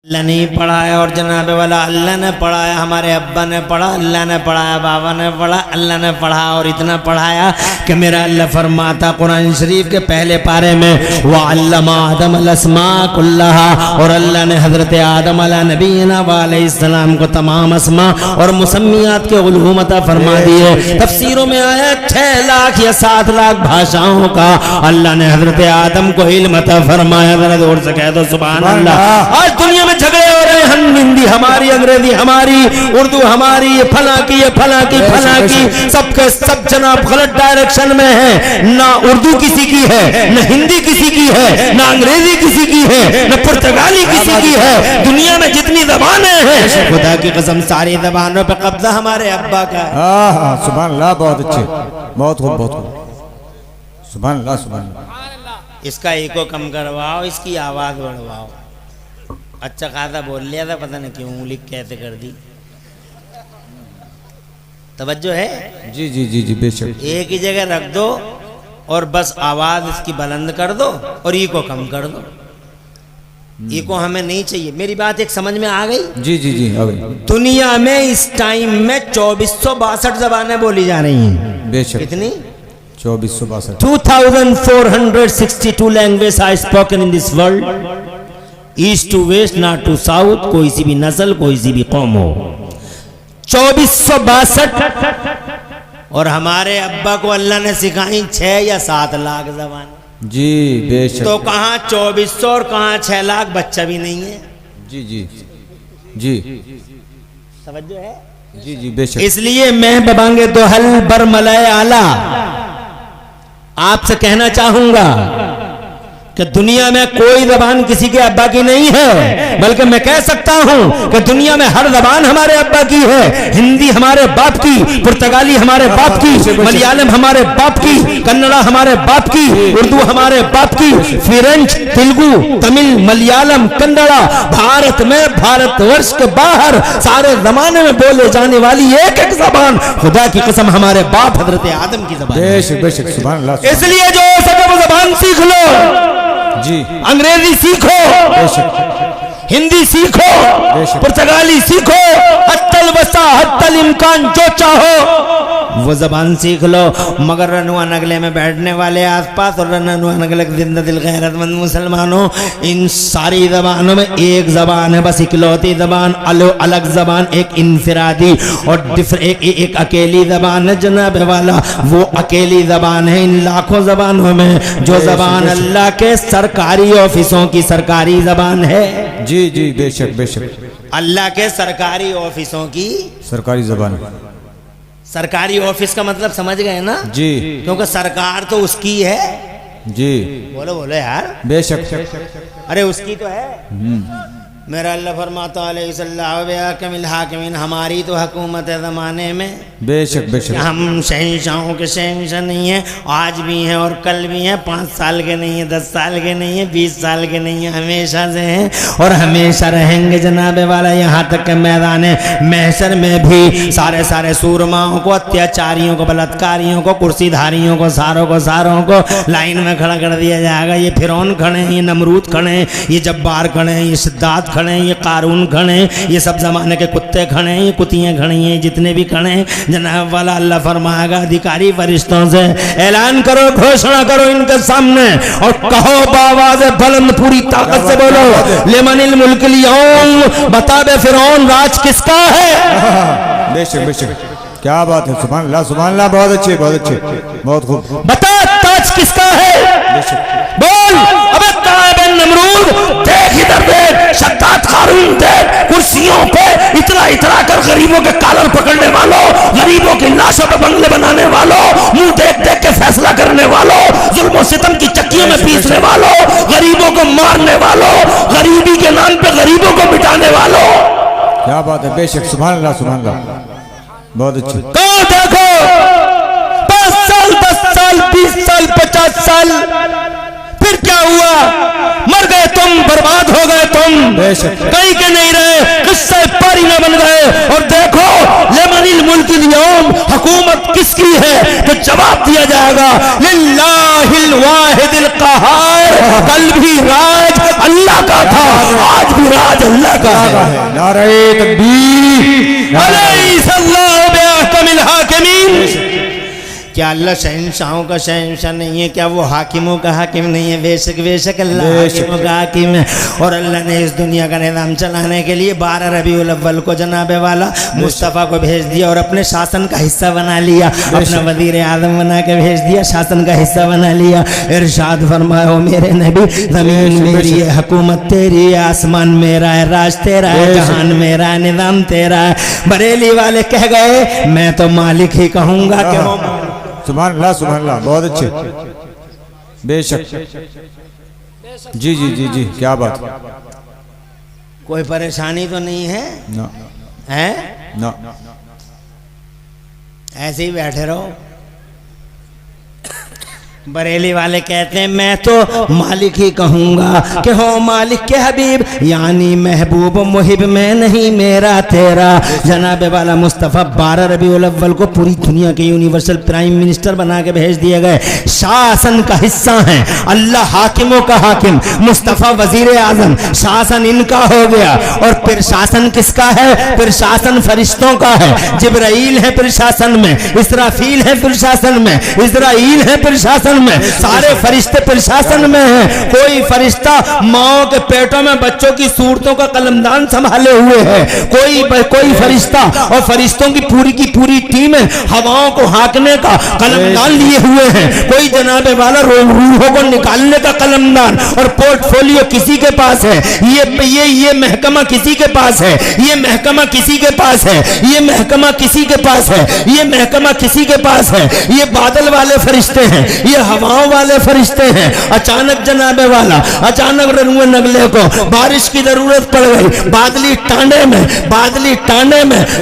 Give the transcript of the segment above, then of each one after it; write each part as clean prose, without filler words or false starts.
अल्लाह ने पढ़ाया और जनाब वाला अल्लाह ने पढ़ाया, हमारे अब्बा ने पढ़ा, अल्लाह ने पढ़ाया, बाबा ने पढ़ा, अल्लाह ने पढ़ा और इतना पढ़ाया कि मेरा अल्लाह फरमाता कुरान शरीफ के पहले पारे में वअल्लमा आदम अलअस्मा कुल्लहा, और अल्लाह ने हजरत आदम अला नबीना अलैहिस्सलाम को तमाम अस्मा और मुसम्मियात के उलूम अता फरमा दिए। तफसीरों में आया 6 लाख या 7 लाख भाषाओं का अल्लाह ने हजरत आदम को इल्म अता फरमाया। जरा जोर से कह दो सुभान अल्लाह। आज दुनिया झगड़े हो रहे हैं, हिंदी हमारी, अंग्रेजी हमारी, उर्दू हमारी, ये फला की, ये फला की, फला की, सबके सब जनाब गलत डायरेक्शन में है। ना उर्दू किसी की है, ना हिंदी किसी की है, ना अंग्रेजी किसी की है, ना पुर्तगाली किसी की है। दुनिया में जितनी जबानें हैं, खुदा की कसम सारी जबानों पे कब्जा हमारे अब्बा का है। सुभान अल्लाह, बहुत अच्छे, बहुत खूब, बहुत खूब, सुभान अल्लाह, सुभान अल्लाह। इसका एको कम करवाओ, इसकी आवाज बढ़वाओ। अच्छा खासा बोल लिया था, पता नहीं क्यों उंगली कैसे कर दी। तवज्जो है? जी जी जी जी बेशक। एक ही जगह रख दो और बस आवाज इसकी बुलंद कर दो और ईको कम कर दो। ईको हमें नहीं चाहिए। मेरी बात एक समझ में आ गई? जी जी जी आ गई। दुनिया में इस टाइम में 2462 जबानें बोली जा रही हैं। बेशक। कितनी? 2462। 2462 language are spoken in this world, east to west, north to south, कोई सी भी नस्ल, कोई सी भी कौम हो। 2462। और हमारे अब्बा को अल्लाह ने सिखाई 6 या 7 लाख जबान। जी बेशक। तो कहाँ 2400 और कहाँ 6 लाख, बच्चा भी नहीं है। जी जी जी समझो है? जी जी बेशक। इसलिए मैं बबांगे तो हल बरमलाए आला आपसे कहना चाहूंगा कि दुनिया में कोई जबान किसी के अब्बा की नहीं है, बल्कि मैं कह सकता हूं कि दुनिया में हर जबान हमारे अब्बा की है। हिंदी हमारे बाप की, पुर्तगाली हमारे बाप की, मलयालम हमारे बाप की, कन्नड़ा हमारे बाप की, उर्दू हमारे बाप की, फ्रेंच, तेलुगु, तमिल, मलयालम, कन्नड़ा भारत में, भारतवर्ष के बाहर सारे जमाने में बोले जाने वाली एक एक जबान खुदा की कसम हमारे बाप हजरत आदम की जबान। बेशक बेशक सुभान अल्लाह। इसलिए जो सब जबान सीख लो, जी अंग्रेजी सीखो, हिंदी सीखो, पुर्तगाली सीखो, हत्तल वसा हत्तल इम्कान जो चाहो वो जबान सीख लो। मगर रनुआ नगले में बैठने वाले आसपास और रनुआ नगले के जिंदा दिल गैरतमंद मुसलमानों, इन सारी जबानों में एक जबान है बस, इकलौती जबान, अलग जबान, एक इनफिरादी और एक अकेली जबान है जनाब वाला। वो अकेली जबान है इन लाखों जबानों में जो जबान अल्लाह के सरकारी ऑफिसों की सरकारी जबान है। जी जी बेशक बेशक। अल्लाह के सरकारी ऑफिसों की सरकारी जबान। सरकारी ऑफिस का मतलब समझ गए ना? जी। क्योंकि सरकार तो उसकी है। जी बोलो बोलो यार। बेशक। अरे उसकी तो है। मेरा अल्लाह फरमाता अलैहिस्सलामिल हाकिमीन, हमारी तो हुकूमत है ज़माने में। बेशक बेशक। हम शहंशाहों के शहंशाह नहीं हैं, आज भी हैं और कल भी हैं, 5 साल के नहीं हैं, 10 साल के नहीं हैं, 20 साल के नहीं हैं, हमेशा से हैं और हमेशा रहेंगे जनाब वाला। यहाँ तक के मैदान महशर में भी सारे सारे सूरमाओं को, अत्याचारियों को, बलात्कारियों को, कुर्सीधारियों को, सारों को लाइन में खड़ा कर दिया जाएगा। ये फिरौन खड़े हैं, ये नमरूद खड़े हैं, ये जब्बार खड़े हैं, ये सिद्धार्थ खड़े हैं, ये कारून खड़े हैं, ये सब जमाने के कुत्ते खड़े हैं, ये कुतियां खड़ी हैं, जितने भी खड़े हैं जनाब वाला अल्लाह फरमाएगा अधिकारी फरिश्तों से ऐलान करो, घोषणा करो इनके सामने और कहो बावाज़ बुलंद पूरी ताकत से बोलो, लिमनिल मुल्कुल यौम, बता दे फिरौन राज किसका है? बेशक बेशक। क्या बात है, सुभान अल्लाह, सुभान अल्लाह, बहुत अच्छे, बहुत अच्छे, बहुत खूब। बता ताज किसका है? बोल। अबे ताबिन नमरूद देख, इधर देख, शद्दाद कारून देख, कुर्सियों पे इतना इतना कर गरीबों के कालर पकड़ने वालों, गरीबों की लाशों पे बंगले बनाने वालों, मुंह देख देख के फैसला करने वालों, जुल्म सितम की चक्कियों में पीसने वालों, गरीबों को मारने वालों, गरीबी के नाम पे गरीबों को मिटाने वालों। क्या बात है, बेशक, सुभान अल्लाह, सुभान अल्लाह, बहुत अच्छे। कौन देखो 5 साल 10 साल 20 साल 50 साल, फिर क्या हुआ? मर गए तुम, बर्बाद हो गए तुम, कहीं के नहीं रहे, किस्से पारी न बन गए। और देखो लेमनिल मुल्किल यौम, हुकूमत किसकी है? तो जवाब दिया जाएगा लिल्लाहिल वाहिदिल क़हार। कल भी राज अल्लाह का था, आज भी राज अल्लाह का है। नारे तकबीर, अलैहिस्सलाम बिअहकमिल हाकिमीन। क्या अल्लाह शहंशाहों का शहंशाह नहीं है? क्या वो हाकिमों का हाकिम नहीं है? बेशक बेशक अल्लाह हाकिमों का हाकिम है। और अल्लाह ने इस दुनिया का निज़ाम चलाने के लिए 12 रबीउल अव्वल को जनाबे वाला मुस्तफ़ा को भेज दिया और अपने शासन का हिस्सा बना लिया, अपना वज़ीर आज़म बना के भेज दिया, शासन का हिस्सा बना लिया। इरशाद फरमाओ मेरे नबी, ज़मीन मेरी है, हुकूमत तेरी है, आसमान मेरा है, राज तेरा है, जहान मेरा है, निज़ाम तेरा है। बरेली वाले कह गए मैं तो मालिक ही कहूँगा कि सुभान अल्लाह, बहुत अच्छे, बेशक। जी जी जी जी, क्या बात। कोई परेशानी तो नहीं है? ना है ना, ऐसे ही बैठे रहो। बरेली वाले कहते हैं मैं तो मालिक ही कहूँगा कि हो मालिक के हबीब, यानी महबूब मुहिब में नहीं मेरा तेरा। जनाबे वाला मुस्तफ़ा 12 रबीउल अव्वल को पूरी दुनिया के यूनिवर्सल प्राइम मिनिस्टर बना के भेज दिए गए, शासन का हिस्सा हैं। अल्लाह हाकिमों का हाकिम, मुस्तफ़ा वजीर आज़म, शासन इनका हो गया। और फिर शासन किसका है? फिर शासन फरिश्तों का है। जिब्राइल है फिर शासन में, इसराफील है फिर शासन में, इज़राइल है फिर शासन में, सारे फरिश्ते प्रशासन में हैं। कोई फरिश्ता माओ के पेटों में बच्चों की सूरतों का कलमदान संभाले हुए है, कोई फरिश्ता और फरिश्तों की पूरी टीम हवाओं को हाँकने का कलमदान लिए हुए हैं। कोई जनाबे वाला रूहों को निकालने का कलमदान और पोर्टफोलियो किसी के पास है। ये महकमा किसी के पास है, ये महकमा किसी के पास है, ये महकमा किसी के पास है, ये महकमा किसी के पास है। ये बादल वाले फरिश्ते हैं, ये हवाओं वाले फरिश्ते हैं। अचानक जनाबे वाला, अचानक रनुए नगले को बारिश की जरूरत पड़ गई, बादली टांडे में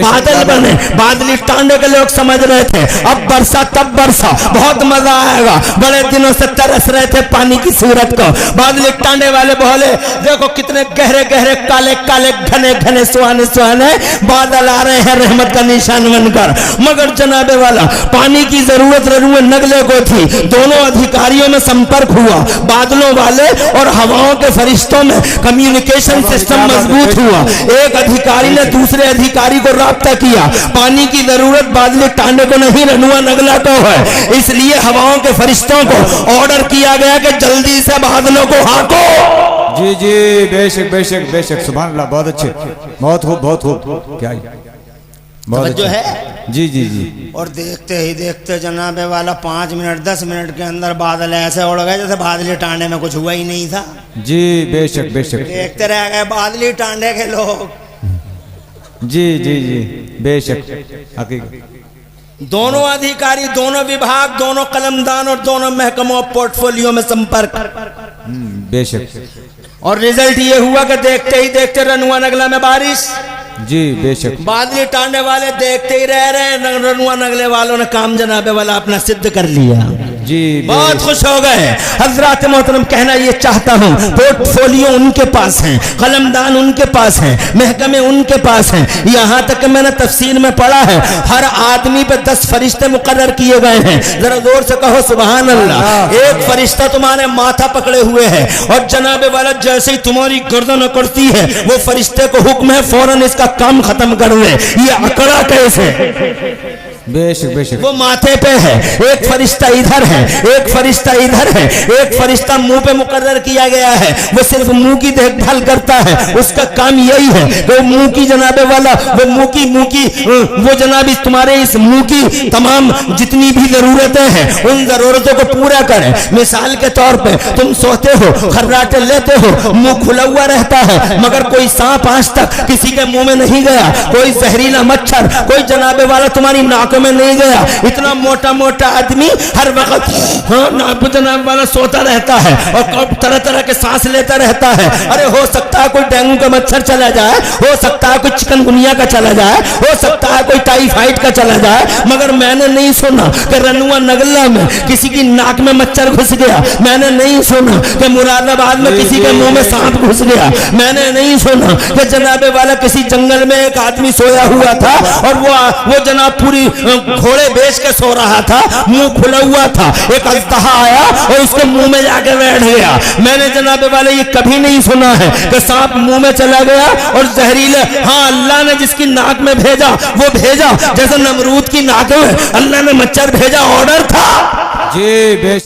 बादल बने। बादली टांडे के लोग समझ रहे थे अब बरसा तब बरसा, बहुत मजा आएगा, बड़े दिनों से तरस रहे थे पानी की सूरत को। बादली टांडे वाले बोले देखो कितने गहरे गहरे काले काले घने घने सुहाने सुहाने बादल आ रहे हैं रहमत का निशान बनकर। मगर जनाबे वाला पानी की जरूरत रनुए नगले को थी। दोनों अधिकारियों में संपर्क हुआ, बादलों वाले और हवाओं के फरिश्तों में कम्युनिकेशन सिस्टम मजबूत हुआ। एक अधिकारी ने दूसरे अधिकारी को राब्ता किया, पानी की जरूरत बादली टांडे को नहीं रनुआ नगला को है, इसलिए हवाओं के फरिश्तों को ऑर्डर किया गया कि जल्दी से बादलों को हाँको। जी जी, बेशक बेशक बेशक, सुभान अल्लाह, बहुत अच्छे, बहुत खूब, बहुत खूब, क्या बहुत जो है। जी जी जी। और देखते ही देखते जनाबे वाला 5 मिनट 10 मिनट के अंदर बादल ऐसे उड़ गए जैसे बादली टांडे में कुछ हुआ ही नहीं था। जी बेशक बेशक, देखते रह गए बादली टांडे के लोग। जी जी जी, बेशक हकीकत। दोनों अधिकारी, दोनों विभाग, दोनों कलमदान और दोनों महकमों पोर्टफोलियो में संपर्क। बेशक। और रिजल्ट ये हुआ कि देखते ही देखते रनुआ नगला में बारिश। जी बेशक। बादली टांडे वाले देखते ही रह रहे हैं, रनुआ नगले वालों ने काम जनाबे वाला अपना सिद्ध कर लिया। जी बहुत खुश हो गए। हजरात मोहतरम, कहना ये चाहता हूँ पोर्टफोलियो उनके पास है, कलमदान उनके पास है, महकमे उनके पास हैं। यहाँ तक कि मैंने तफसीर में पढ़ा है हर आदमी पे 10 फरिश्ते मुकर्रर किए गए हैं। जरा जोर से कहो सुभान अल्लाह। एक फरिश्ता तुम्हारे माथा पकड़े हुए है और जनाबे वाला जैसे ही तुम्हारी गर्दन अकड़ती है वो फरिश्ते को हुक्म है फौरन इसका काम खत्म कर दे। ये अकड़ा कैसे? बेशक बेशक। वो माथे पे है, एक फरिश्ता इधर है, एक फरिश्ता इधर है, एक फरिश्ता मुंह पे मुकर्रर किया गया है, वो सिर्फ मुंह की देखभाल करता है। उसका काम यही है कि वो मुंह की जनाबे वाला, वो मुंह की वो जनाबी तुम्हारे इस मुंह की तमाम जितनी भी जरूरतें हैं उन जरूरतों को पूरा करे। मिसाल के तौर पे तुम सोते हो, खर्राटे लेते हो, मुंह खुला हुआ रहता है, मगर कोई सांप आज तक किसी के मुंह में नहीं गया, कोई जहरीला मच्छर, कोई जनाबे वाला तुम्हारी नाक नाक में नहीं गया। इतना मोटा मोटा आदमी हर वक्त नाक जनाब वाला सोता रहता है और तरह तरह के सांस लेता रहता है। अरे हो सकता है कोई डेंगू का मच्छर चला जाए, हो सकता है कोई चिकनगुनिया का चला जाए, हो सकता है कोई टाइफाइड का चला जाए, मगर मैंने नहीं सुना कि रनुआ नगला में किसी की नाक में मच्छर घुस गया। मैंने नहीं सुना कि मुरादाबाद में किसी के मुंह में सांप घुस गया। मैंने नहीं सुना कि जनाबे वाला किसी जंगल में एक आदमी सोया हुआ था और वो जनाब पूरी घोड़े बेच के सो रहा था, मुंह खुला हुआ था, एक अजदहा आया और उसके मुंह में जाके बैठ गया। मैंने जनाबे वाले ये कभी नहीं सुना है कि सांप मुंह में चला गया और जहरीले, हाँ अल्लाह ने जिसकी नाक में भेजा वो भेजा, जैसे नमरूद की नाक में अल्लाह ने मच्छर भेजा, ऑर्डर था। जी